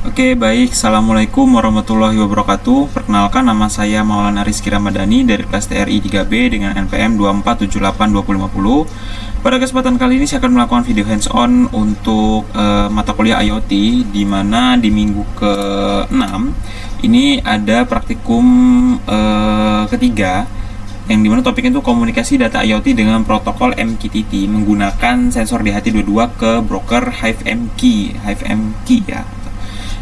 Oke, baik. Assalamualaikum warahmatullahi wabarakatuh. Perkenalkan, nama saya Maulana Rizky Ramadhani dari kelas TRI 3B dengan NPM 24782050. Pada kesempatan kali ini saya akan melakukan video hands-on untuk mata kuliah IoT, di mana di minggu ke-6 ini ada praktikum ketiga, yang dimana topiknya itu komunikasi data IoT dengan protokol MQTT menggunakan sensor DHT22 ke broker HiveMQ ya.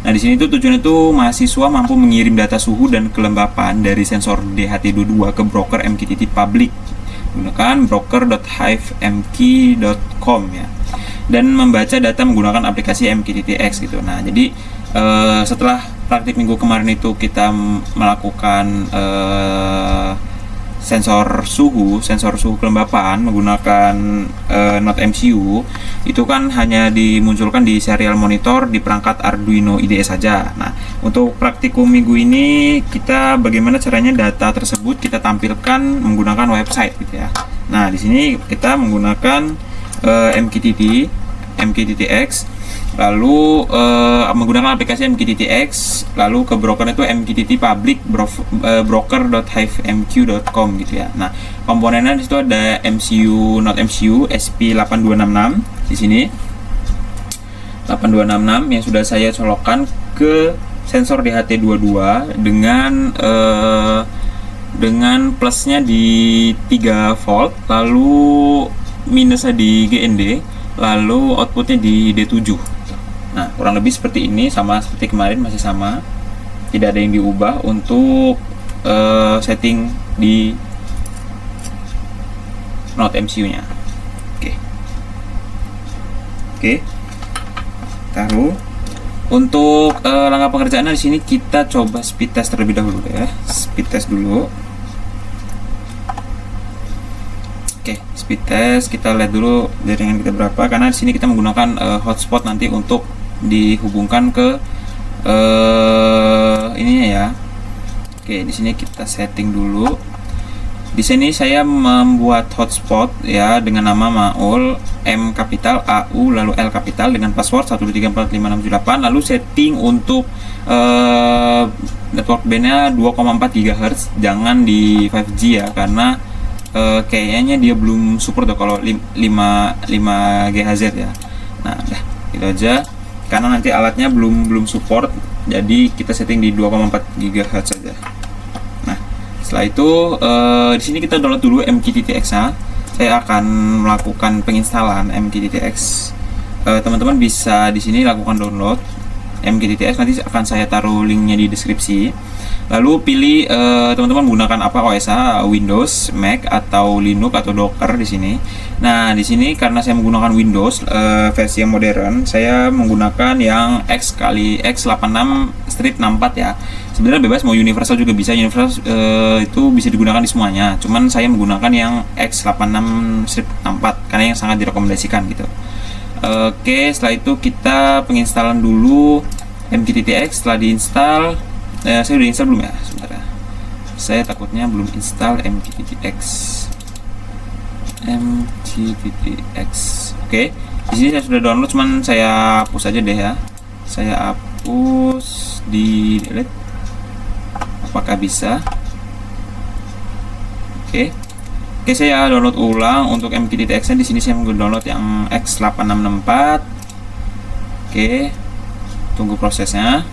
Nah, di sini tuh tujuannya itu mahasiswa mampu mengirim data suhu dan kelembapan dari sensor DHT22 ke broker MQTT public menggunakan broker.hivemq.com ya, dan membaca data menggunakan aplikasi MQTT-X gitu. Nah, jadi setelah praktik minggu kemarin itu kita melakukan sensor suhu kelembapan menggunakan Node MCU, itu kan hanya dimunculkan di serial monitor di perangkat Arduino IDE saja. Nah, untuk praktikum minggu ini kita bagaimana caranya data tersebut kita tampilkan menggunakan website gitu ya. Nah, di sini kita menggunakan MQTT-X, lalu menggunakan aplikasi MQTT-X, lalu ke broker itu MQTT public broker.hivemq.com gitu ya. Nah, komponennya di situ ada MCU, Node MCU SP8266 di sini. 8266 yang sudah saya colokkan ke sensor DHT22 dengan plusnya di 3 volt, lalu minusnya di GND, lalu outputnya di D7. Nah, kurang lebih seperti ini, sama seperti kemarin, masih sama, tidak ada yang diubah untuk setting di Node MCU-nya. Oke, taruh. Untuk langkah pengerjaannya di sini kita coba speed test terlebih dahulu ya. Speed test dulu. Oke, speed test kita lihat dulu jaringan kita berapa, karena di sini kita menggunakan hotspot nanti untuk dihubungkan ke ininya ya. Oke, di sini kita setting dulu. Di sini saya membuat hotspot ya dengan nama Maul, M kapital, AU, lalu L kapital dengan password 123456778, lalu setting untuk network bandnya 2,4 GHz, jangan di 5G ya, karena kayaknya dia belum support kalau 5 GHz ya. Nah, udah gitu aja, karena nanti alatnya belum support, jadi kita setting di 2,4 GHz saja. Nah, setelah itu di sini kita download dulu MQTT-X-nya. Saya akan melakukan penginstalan MQTT-X. Teman-teman bisa di sini lakukan download MQTT-X, nanti akan saya taruh linknya di deskripsi. Lalu pilih teman-teman menggunakan apa OS-nya, Windows, Mac, atau Linux atau Docker di sini. Nah, di sini karena saya menggunakan Windows versi yang modern, saya menggunakan yang X86-64 ya. Sebenarnya bebas, mau universal juga bisa. Universal itu bisa digunakan di semuanya. Cuman saya menggunakan yang X86-64 karena yang sangat direkomendasikan gitu. Oke, setelah itu kita penginstalan dulu MQTT-X. Setelah diinstal, saya udah install belum ya? Sebentar ya. Saya takutnya belum install MQTT-X. Oke, di sini saya sudah download, cuman saya hapus aja deh ya. Saya hapus di delete. Apakah bisa? Oke, saya download ulang untuk MQTT-X-nya. Di sini saya download yang X8664. Oke, tunggu prosesnya.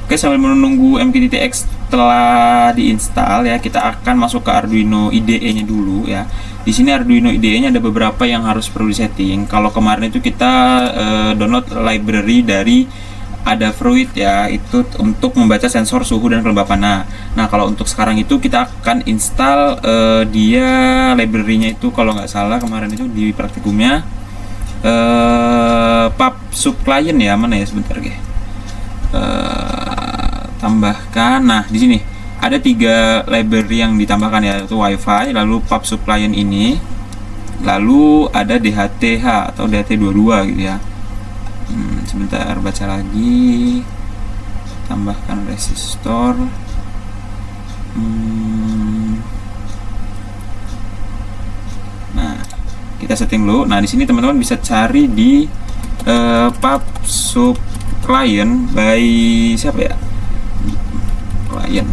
Oke, sambil menunggu MQTT-X telah diinstal ya, kita akan masuk ke Arduino IDE-nya dulu ya. Di sini Arduino IDE-nya ada beberapa yang harus perlu disetting. Kalau kemarin itu kita download library dari Adafruit ya, itu untuk membaca sensor suhu dan kelembapan. Nah, kalau untuk sekarang itu kita akan install dia library-nya itu, kalau nggak salah kemarin itu di praktikumnya PubSub client ya, mana ya, sebentar guys. Tambahkan. Nah, di sini ada 3 library yang ditambahkan ya, yaitu WiFi, lalu PubSub client ini, lalu ada DHTH atau DHT22 gitu ya. Sebentar, baca lagi. Tambahkan resistor. Nah, kita setting dulu. Nah, di sini teman-teman bisa cari di pub sub client by siapa ya, client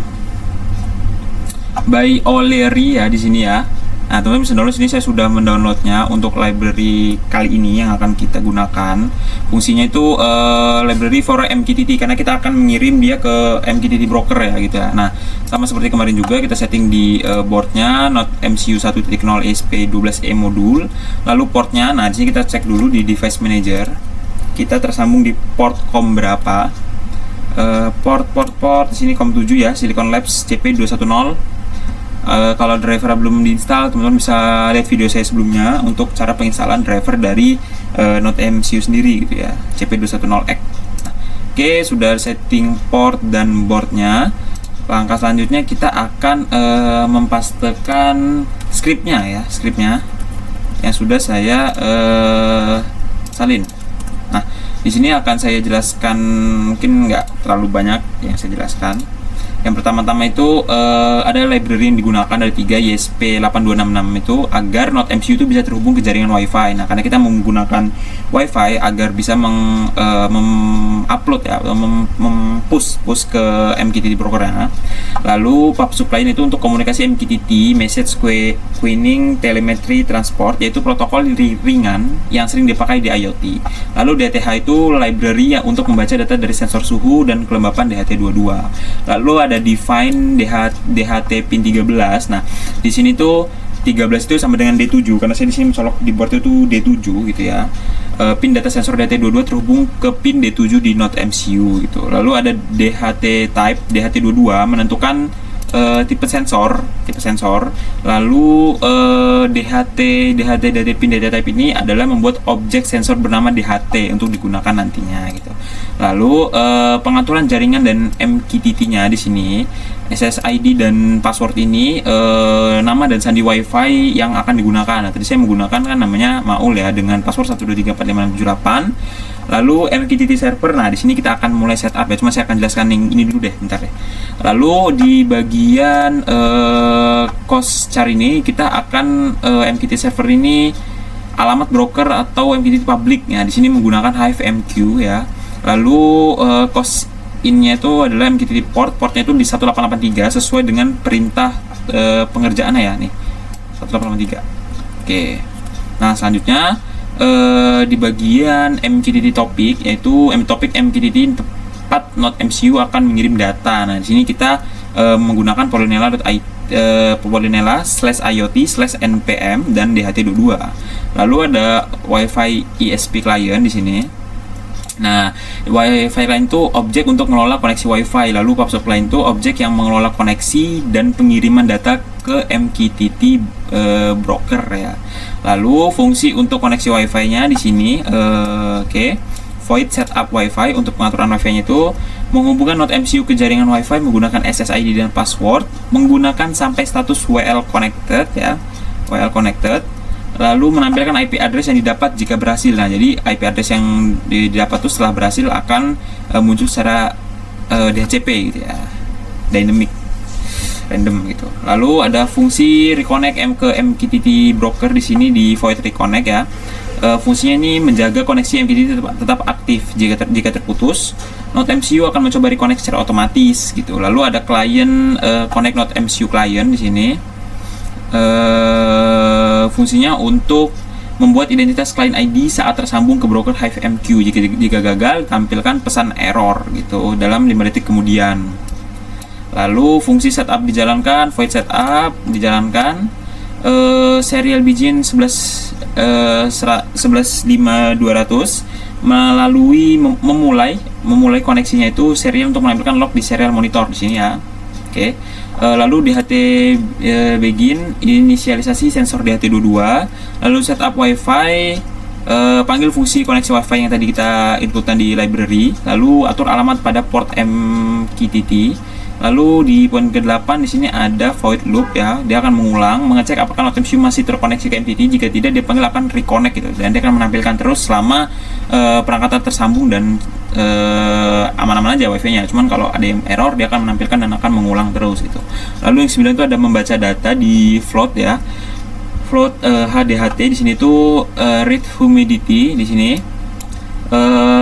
by O'Leary ya di sini ya. Nah, teman-teman bisa download sini, saya sudah mendownloadnya untuk library kali ini yang akan kita gunakan. Fungsinya itu library for MQTT, karena kita akan mengirim dia ke MQTT broker ya gitu ya. Nah, sama seperti kemarin juga kita setting di boardnya Node MCU 1.0 ESP12E modul. Lalu portnya, nah di sini kita cek dulu di device manager. Kita tersambung di port COM berapa? Port di sini COM 7 ya, Silicon Labs CP210. Kalau driver belum diinstal, teman-teman bisa lihat video saya sebelumnya untuk cara penginstalan driver dari Node MCU sendiri gitu ya, CP210X. Oke, sudah setting port dan boardnya. Langkah selanjutnya kita akan mempastekan scriptnya ya, scriptnya yang sudah saya salin. Nah, di sini akan saya jelaskan, mungkin nggak terlalu banyak yang saya jelaskan. Yang pertama-tama itu ada library yang digunakan dari 3 ESP8266 itu agar Node MCU itu bisa terhubung ke jaringan WiFi. Nah, karena kita menggunakan WiFi agar bisa mengupload ya, atau push ke MQTT brokernya. Lalu pub supply itu untuk komunikasi MQTT, message queuing, telemetry, transport, yaitu protokol ringan yang sering dipakai di IoT. Lalu DTH itu library yang untuk membaca data dari sensor suhu dan kelembapan DHT22. Lalu ada define DHT pin 13. Nah, di sini tuh 13 itu sama dengan D7 karena saya di sini mencolok di board itu D7 gitu ya. Pin data sensor DHT22 terhubung ke pin D7 di Node MCU gitu. Lalu ada DHT type, DHT22 menentukan tipe sensor. Lalu DHT pin data type ini adalah membuat objek sensor bernama DHT untuk digunakan nantinya gitu. Lalu pengaturan jaringan dan MQTT-nya di sini, SSID dan password ini nama dan sandi WiFi yang akan digunakan. Nah, tadi saya menggunakan kan namanya Maul ya dengan password 1234578. Lalu MQTT server. Nah, di sini kita akan mulai setup ya. Cuma saya akan jelaskan yang ini dulu deh, bentar ya. Lalu di bagian cost chart ini kita akan MQTT server ini alamat broker atau MQTT public. Ya, di sini menggunakan HiveMQ ya. Lalu cost in-nya itu adalah MQTT portnya itu di 1883 sesuai dengan perintah pengerjaannya ya nih. 1883. Oke. Nah, selanjutnya di bagian MQTT topic, yaitu topik MQTT tempat Node MCU akan mengirim data. Nah, di sini kita menggunakan Polynela/IoT/npm dan DHT22. Lalu ada WiFi ESP client di sini. Nah, WiFi client itu objek untuk mengelola koneksi WiFi. Lalu PubSub client itu objek yang mengelola koneksi dan pengiriman data ke MQTT broker ya. Lalu fungsi untuk koneksi WiFi-nya di sini, void setup WiFi untuk pengaturan WiFi-nya itu menghubungkan Node MCU ke jaringan WiFi menggunakan SSID dan password, menggunakan sampai status WL connected ya, WL connected. Lalu menampilkan IP address yang didapat jika berhasil. Nah, jadi IP address yang didapat itu setelah berhasil akan muncul secara DHCP gitu ya, dynamic random gitu. Lalu ada fungsi reconnect ke MQTT broker di sini di void reconnect ya. Fungsinya ini menjaga koneksi MQTT tetap aktif jika terputus. Node MCU akan mencoba reconnect secara otomatis gitu. Lalu ada client connect Node MCU client di sini. Fungsinya untuk membuat identitas client ID saat tersambung ke broker HiveMQ. Jika gagal, tampilkan pesan error gitu dalam 5 detik kemudian. Lalu fungsi setup dijalankan, void setup dijalankan, serial begin 11.5.200 melalui memulai koneksinya itu serial untuk menampilkan log di serial monitor di sini ya. Oke. Lalu DHT begin inisialisasi sensor DHT22. Lalu setup WiFi, panggil fungsi koneksi WiFi yang tadi kita inputkan di library. Lalu atur alamat pada port MQTT. Lalu di poin ke-8 di sini ada void loop ya. Dia akan mengulang, mengecek apakah Node MCU masih terkoneksi ke MQTT. Jika tidak, dia panggil akan reconnect gitu. Dan dia akan menampilkan terus selama perangkat tersambung dan aman-aman aja WiFi-nya. Cuman kalau ada yang error, dia akan menampilkan dan akan mengulang terus gitu. Lalu yang 9 itu ada membaca data di float ya. Float HDHT di sini tuh read humidity di sini.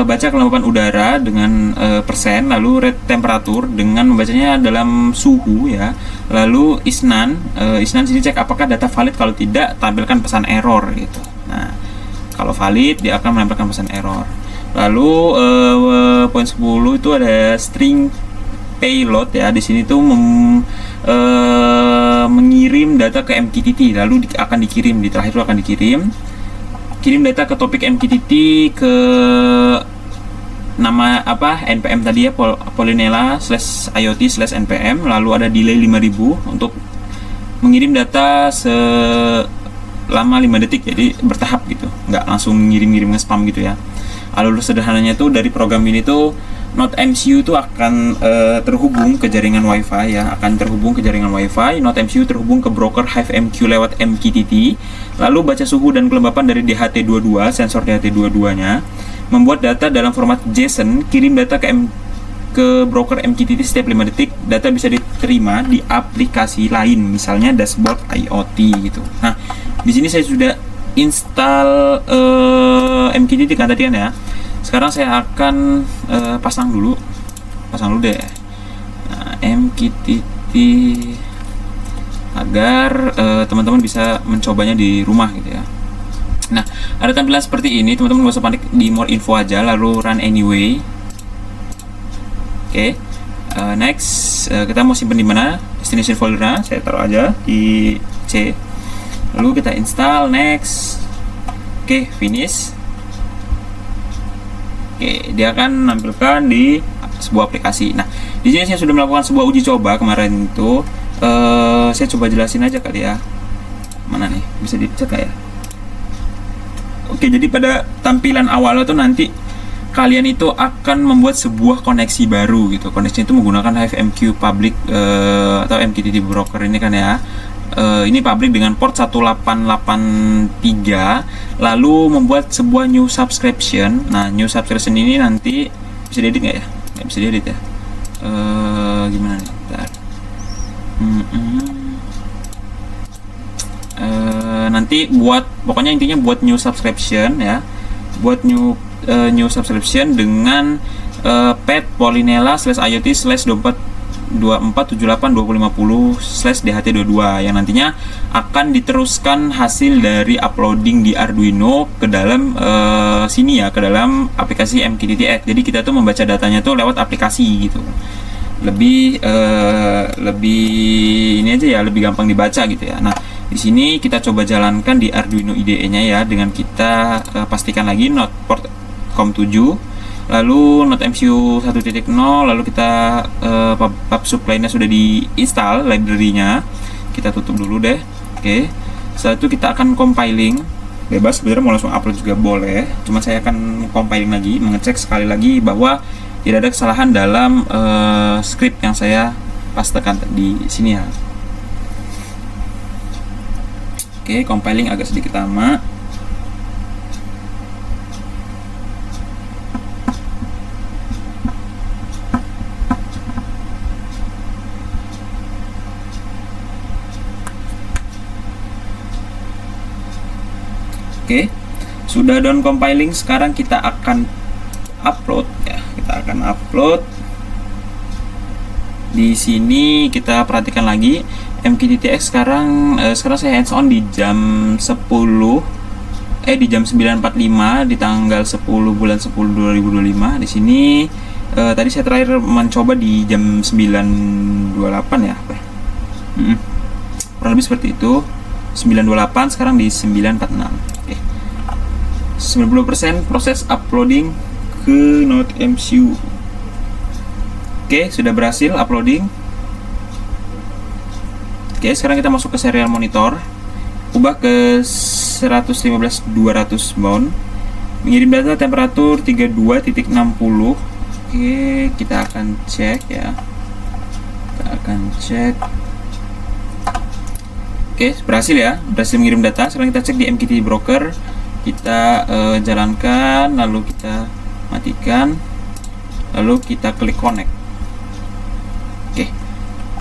baca kelembapan udara dengan persen, lalu rate temperatur dengan membacanya dalam suhu ya. Lalu isnan sini cek apakah data valid, kalau tidak tampilkan pesan error gitu. Nah, kalau valid dia akan menampilkan pesan error. Lalu poin 10 itu ada string payload ya. Di sini tuh mengirim data ke MQTT, lalu akan dikirim di terakhir itu akan kirim data ke topik MQTT ke nama apa npm tadi ya, Polinela/IoT/npm, lalu ada delay 5000 untuk mengirim data selama 5 detik, jadi bertahap gitu, nggak langsung ngirim spam gitu ya. Alur sederhananya tuh dari program ini tuh NodeMCU itu akan terhubung ke jaringan WiFi ya, NodeMCU terhubung ke broker HiveMQ lewat MQTT, lalu baca suhu dan kelembapan dari DHT22, sensor DHT22-nya, membuat data dalam format JSON, kirim data ke broker MQTT setiap 5 detik. Data bisa diterima di aplikasi lain, misalnya dashboard IoT gitu. Nah, di sini saya sudah install MQTT kan tadi kan ya. Sekarang saya akan pasang dulu deh. Nah, MQTT agar teman-teman bisa mencobanya di rumah gitu ya. Nah, ada tampilan seperti ini, teman-teman nggak usah panik, di more info aja, lalu run anyway. Oke. Next, kita mau simpan di mana? Destination foldernya saya taruh aja di C. Lalu kita install, next. Oke, finish. Oke, dia akan menampilkan di sebuah aplikasi. Nah, di sini saya sudah melakukan sebuah uji coba kemarin itu. Saya coba jelasin aja kali ya. Mana nih? Bisa dicek nggak ya? Oke, jadi pada tampilan awalnya tuh nanti kalian itu akan membuat sebuah koneksi baru gitu. Koneksi itu menggunakan HiveMQ public atau MQTT broker ini kan ya. Ini public dengan port 1883, lalu membuat sebuah new subscription. Nah, new subscription ini nanti bisa diedit nggak ya? Nggak bisa diedit ya. Gimana nih? Bentar. Nanti pokoknya intinya buat new subscription ya. Buat new subscription dengan pet Polinela/IoT/24782050/DHT22 yang nantinya akan diteruskan hasil dari uploading di Arduino ke dalam sini ya, ke dalam aplikasi MQTT. Jadi kita tuh membaca datanya tuh lewat aplikasi gitu. Lebih ini aja ya, lebih gampang dibaca gitu ya. Nah, di sini kita coba jalankan di Arduino IDE-nya ya, dengan kita pastikan lagi node port COM7, lalu NodeMCU 1.0, lalu kita pub supply-nya sudah diinstal, library-nya kita tutup dulu deh. Oke, setelah itu kita akan compiling, bebas sebenarnya mau langsung upload juga boleh, cuma saya akan compiling lagi, mengecek sekali lagi bahwa tidak ada kesalahan dalam script yang saya pastekan di sini ya. Oke, compiling agak sedikit lama. Oke, sudah done compiling. Sekarang kita akan upload ya. Kita akan upload. Di sini kita perhatikan lagi MQTTX sekarang saya hands on di jam 10 di jam 9.45 di tanggal 10 bulan 10 2025. Di sini tadi saya terakhir mencoba di jam 9.28 ya. Kurang lebih seperti itu. 9.28, sekarang di 9.46. Oke. 90% proses uploading ke NodeMCU. Oke, sudah berhasil uploading. Oke, sekarang kita masuk ke serial monitor. Ubah ke 115.200 mount. Mengirim data temperatur 32.60. Oke, kita akan cek ya. Oke, berhasil ya, berhasil mengirim data. Sekarang kita cek di MQTT broker, kita jalankan, lalu kita matikan, lalu kita klik connect. Oke,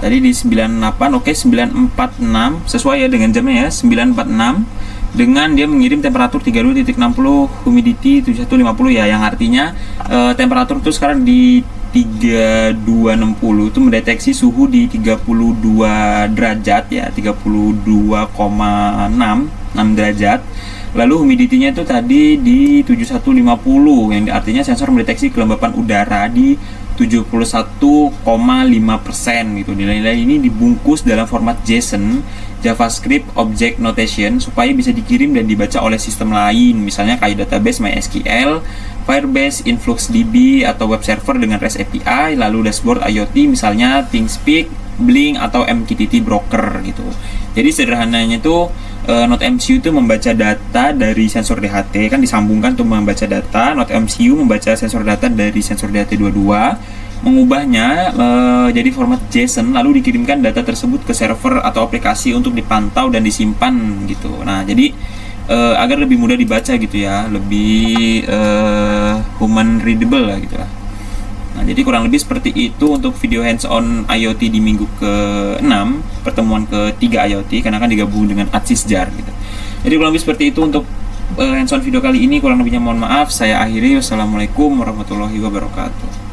tadi di 98, oke 946 sesuai ya dengan jamnya ya, 946. dengan dia mengirim temperatur 32.60, humidity 7150 ya, yang artinya temperatur itu sekarang di 3260 itu mendeteksi suhu di 32 derajat ya, 32,6 derajat. Lalu humidity-nya itu tadi di 7150, yang artinya sensor mendeteksi kelembapan udara di 71,5% gitu. Nilai-nilai ini dibungkus dalam format JSON, JavaScript Object Notation, supaya bisa dikirim dan dibaca oleh sistem lain, misalnya kayak database MySQL, Firebase, InfluxDB, atau web server dengan REST API, lalu dashboard IoT misalnya ThingSpeak, Blink, atau MQTT Broker gitu. Jadi sederhananya tuh NodeMCU itu membaca data dari sensor DHT, kan disambungkan untuk membaca data. NodeMCU membaca sensor data dari sensor DHT22, mengubahnya jadi format JSON, lalu dikirimkan data tersebut ke server atau aplikasi untuk dipantau dan disimpan gitu. Nah, jadi agar lebih mudah dibaca gitu ya, lebih human readable lah gitu lah. Nah, jadi kurang lebih seperti itu untuk video hands-on IoT di minggu ke-6, pertemuan ke-3 IoT, karena kan digabung dengan Adsysjar gitu. Jadi kurang lebih seperti itu untuk hands-on video kali ini. Kurang lebihnya mohon maaf, saya akhiri. Wassalamualaikum warahmatullahi wabarakatuh.